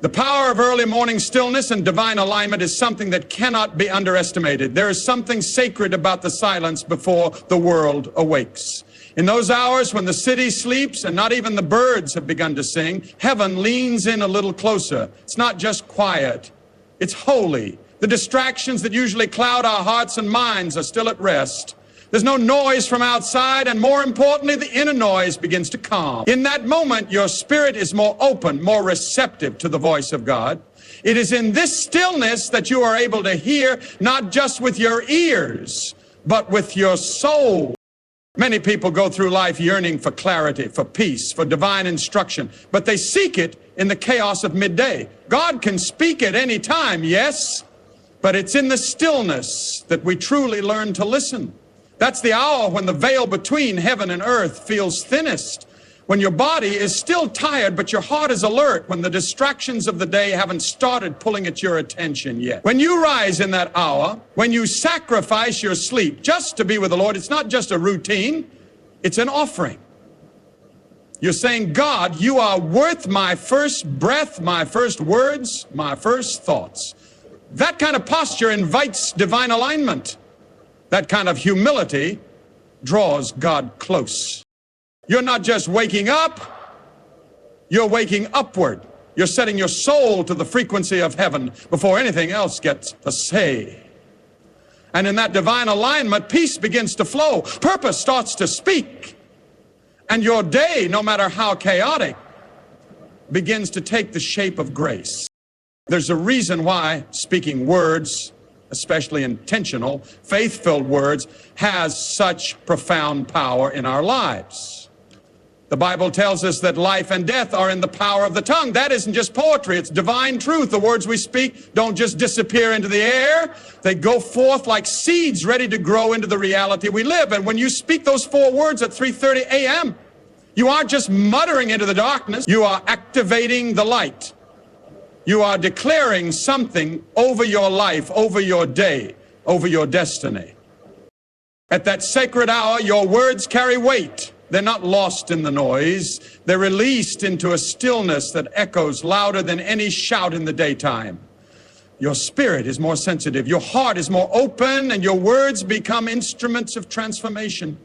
The power of early morning stillness and divine alignment is something that cannot be underestimated. There is something sacred about the silence before the world awakes. In those hours when the city sleeps and not even the birds have begun to sing, heaven leans in a little closer. It's not just quiet, it's holy. The distractions that usually cloud our hearts and minds are still at rest. There's no noise from outside, and more importantly, the inner noise begins to calm. In that moment, your spirit is more open, more receptive to the voice of God. It is in this stillness that you are able to hear, not just with your ears, but with your soul. Many people go through life yearning for clarity, for peace, for divine instruction, but they seek it in the chaos of midday. God can speak at any time, yes, but it's in the stillness that we truly learn to listen. That's the hour when the veil between heaven and earth feels thinnest, when your body is still tired, but your heart is alert, when the distractions of the day haven't started pulling at your attention yet. When you rise in that hour, when you sacrifice your sleep just to be with the Lord, it's not just a routine, it's an offering. You're saying, God, you are worth my first breath, my first words, my first thoughts. That kind of posture invites divine alignment. That kind of humility draws God close. You're not just waking up, you're waking upward. You're setting your soul to the frequency of heaven before anything else gets a say. And in that divine alignment, peace begins to flow. Purpose starts to speak. And your day, no matter how chaotic, begins to take the shape of grace. There's a reason why speaking words, especially intentional, faith-filled words, has such profound power in our lives. The Bible tells us that life and death are in the power of the tongue. That isn't just poetry, it's divine truth. The words we speak don't just disappear into the air. They go forth like seeds ready to grow into the reality we live. And when you speak those 4 words at 3:30 a.m., you aren't just muttering into the darkness, you are activating the light. You are declaring something over your life, over your day, over your destiny. At that sacred hour, your words carry weight. They're not lost in the noise. They're released into a stillness that echoes louder than any shout in the daytime. Your spirit is more sensitive. Your heart is more open, and your words become instruments of transformation.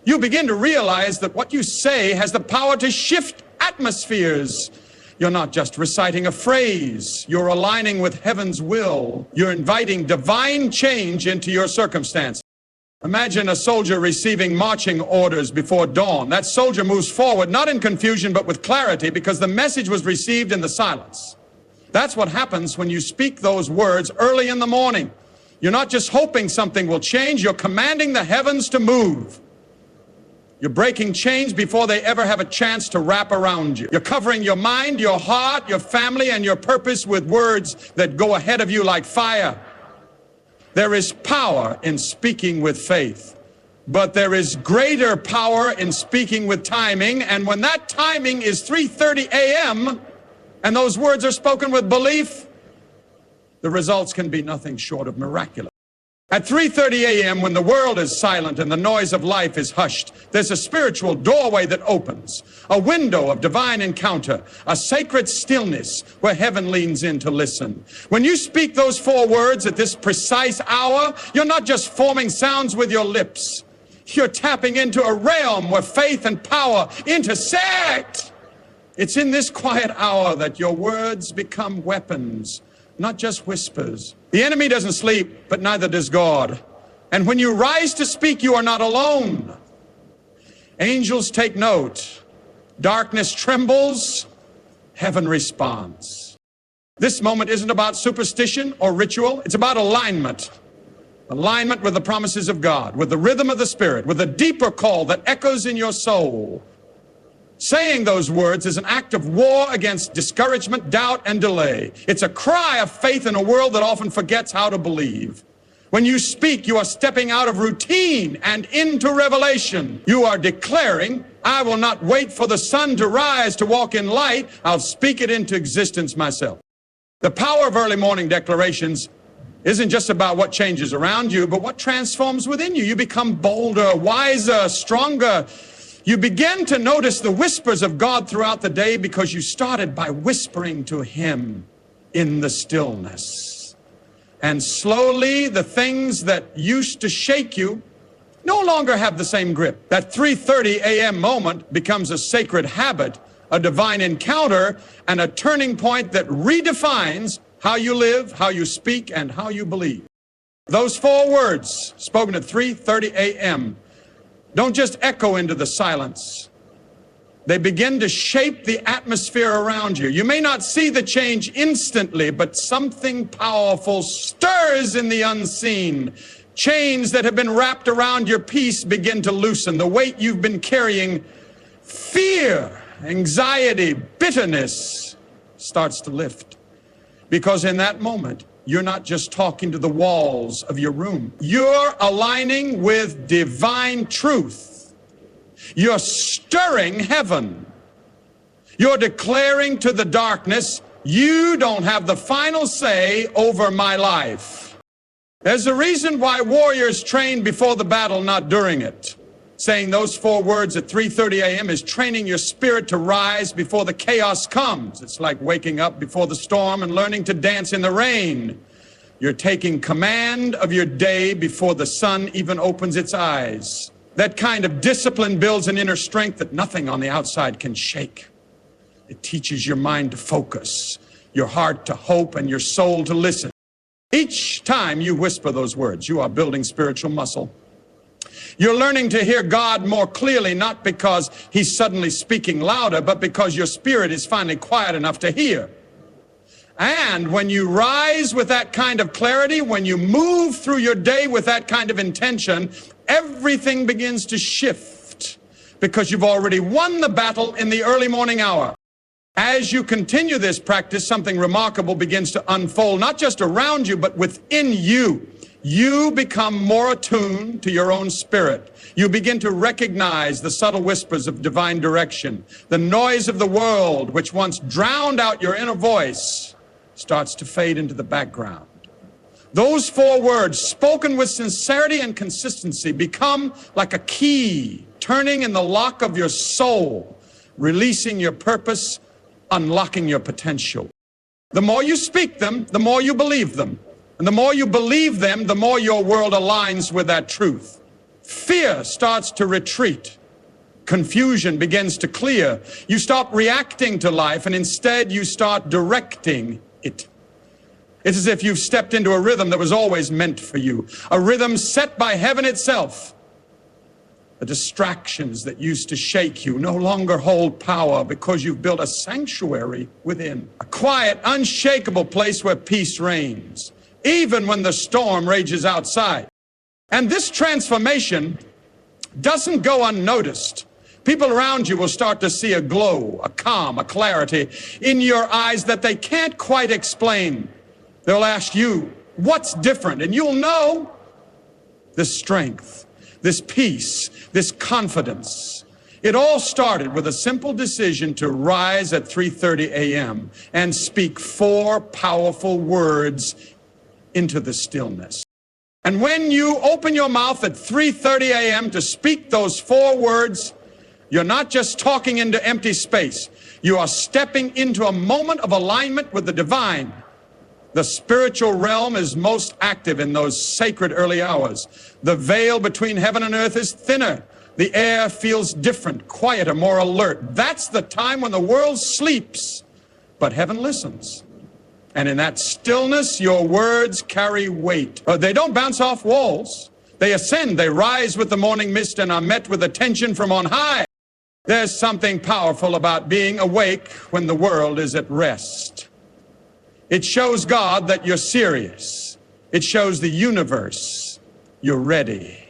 You begin to realize that what you say has the power to shift atmospheres. You're not just reciting a phrase, you're aligning with heaven's will. You're inviting divine change into your circumstance. Imagine a soldier receiving marching orders before dawn. That soldier moves forward, not in confusion, but with clarity, because the message was received in the silence. That's what happens when you speak those words early in the morning. You're not just hoping something will change, you're commanding the heavens to move. You're breaking chains before they ever have a chance to wrap around you. You're covering your mind, your heart, your family, and your purpose with words that go ahead of you like fire. There is power in speaking with faith, but there is greater power in speaking with timing. And when that timing is 3:30 a.m. and those words are spoken with belief, the results can be nothing short of miraculous. At 3:30 a.m., when the world is silent and the noise of life is hushed, there's a spiritual doorway that opens, a window of divine encounter, a sacred stillness where heaven leans in to listen. When you speak those 4 words at this precise hour, you're not just forming sounds with your lips. You're tapping into a realm where faith and power intersect. It's in this quiet hour that your words become weapons, not just whispers. The enemy doesn't sleep, but neither does God. And when you rise to speak, you are not alone. Angels take note. Darkness trembles. Heaven responds. This moment isn't about superstition or ritual. It's about alignment. Alignment with the promises of God, with the rhythm of the Spirit, with a deeper call that echoes in your soul. Saying those words is an act of war against discouragement, doubt, and delay. It's a cry of faith in a world that often forgets how to believe. When you speak, you are stepping out of routine and into revelation. You are declaring, I will not wait for the sun to rise to walk in light. I'll speak it into existence myself. The power of early morning declarations isn't just about what changes around you, but what transforms within you. You become bolder, wiser, stronger. You begin to notice the whispers of God throughout the day because you started by whispering to Him in the stillness. And slowly the things that used to shake you no longer have the same grip. That 3:30 a.m. moment becomes a sacred habit, a divine encounter, and a turning point that redefines how you live, how you speak, and how you believe. Those 4 words spoken at 3:30 a.m. don't just echo into the silence. They begin to shape the atmosphere around you. You may not see the change instantly, but something powerful stirs in the unseen. Chains that have been wrapped around your peace begin to loosen. The weight you've been carrying, fear, anxiety, bitterness, starts to lift. Because in that moment, you're not just talking to the walls of your room. You're aligning with divine truth. You're stirring heaven. You're declaring to the darkness, you don't have the final say over my life. There's a reason why warriors train before the battle, not during it. Saying those 4 words at 3:30 a.m. is training your spirit to rise before the chaos comes. It's like waking up before the storm and learning to dance in the rain. You're taking command of your day before the sun even opens its eyes. That kind of discipline builds an inner strength that nothing on the outside can shake. It teaches your mind to focus, your heart to hope, and your soul to listen. Each time you whisper those words, you are building spiritual muscle. You're learning to hear God more clearly, not because He's suddenly speaking louder, but because your spirit is finally quiet enough to hear. And when you rise with that kind of clarity, when you move through your day with that kind of intention, everything begins to shift because you've already won the battle in the early morning hour. As you continue this practice, something remarkable begins to unfold, not just around you, but within you. You become more attuned to your own spirit. You begin to recognize the subtle whispers of divine direction. The noise of the world, which once drowned out your inner voice, starts to fade into the background. Those 4 words, spoken with sincerity and consistency, become like a key, turning in the lock of your soul, releasing your purpose, unlocking your potential. The more you speak them, the more you believe them. And the more you believe them, the more your world aligns with that truth. Fear starts to retreat. Confusion begins to clear. You stop reacting to life, and instead you start directing it. It's as if you've stepped into a rhythm that was always meant for you, a rhythm set by heaven itself. The distractions that used to shake you no longer hold power because you've built a sanctuary within, a quiet, unshakable place where peace reigns, even when the storm rages outside. And this transformation doesn't go unnoticed. People around you will start to see a glow, a calm, a clarity in your eyes that they can't quite explain. They'll ask you, what's different? And you'll know this strength, this peace, this confidence. It all started with a simple decision to rise at 3:30 a.m. and speak 4 powerful words into the stillness. And when you open your mouth at 3:30 a.m. to speak those 4 words, you're not just talking into empty space. You are stepping into a moment of alignment with the divine. The spiritual realm is most active in those sacred early hours. The veil between heaven and earth is thinner. The air feels different, quieter, more alert. That's the time when the world sleeps, but heaven listens. And in that stillness, your words carry weight. They don't bounce off walls. They ascend, they rise with the morning mist and are met with attention from on high. There's something powerful about being awake when the world is at rest. It shows God that you're serious. It shows the universe you're ready.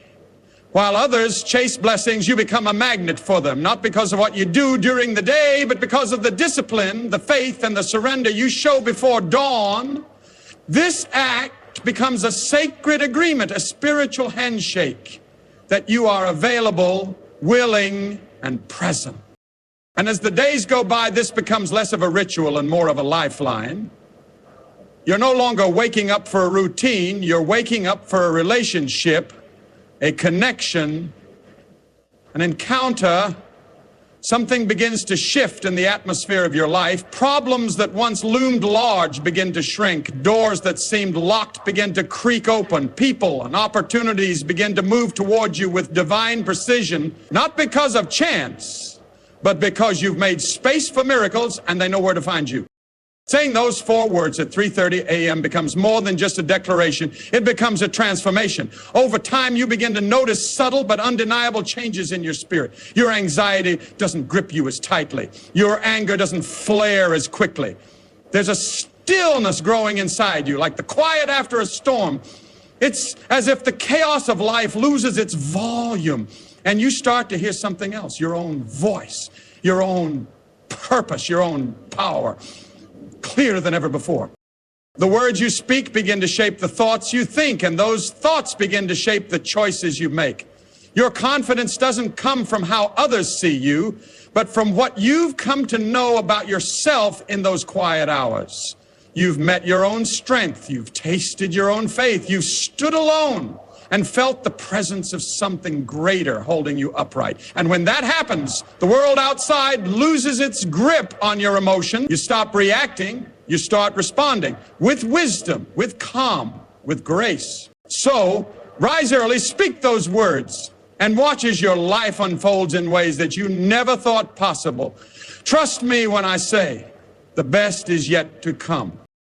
While others chase blessings, you become a magnet for them, not because of what you do during the day, but because of the discipline, the faith, and the surrender you show before dawn. This act becomes a sacred agreement, a spiritual handshake, that you are available, willing, and present. And as the days go by, this becomes less of a ritual and more of a lifeline. You're no longer waking up for a routine, you're waking up for a relationship, a connection, an encounter Something begins to shift in the atmosphere of your life. Problems that once loomed large begin to shrink. Doors that seemed locked begin to creak open. People and opportunities begin to move towards you with divine precision, not because of chance, but because you've made space for miracles and they know where to find you. Saying those 4 words at 3:30 a.m. becomes more than just a declaration. It becomes a transformation. Over time, you begin to notice subtle but undeniable changes in your spirit. Your anxiety doesn't grip you as tightly. Your anger doesn't flare as quickly. There's a stillness growing inside you, like the quiet after a storm. It's as if the chaos of life loses its volume, and you start to hear something else, your own voice, your own purpose, your own power, clearer than ever before. The words you speak begin to shape the thoughts you think, and those thoughts begin to shape the choices you make. Your confidence doesn't come from how others see you, but from what you've come to know about yourself in those quiet hours. You've met your own strength, you've tasted your own faith, you've stood alone and felt the presence of something greater holding you upright. And when that happens, the world outside loses its grip on your emotion. You stop reacting, you start responding with wisdom, with calm, with grace. So, rise early, speak those words, and watch as your life unfolds in ways that you never thought possible. Trust me when I say, the best is yet to come.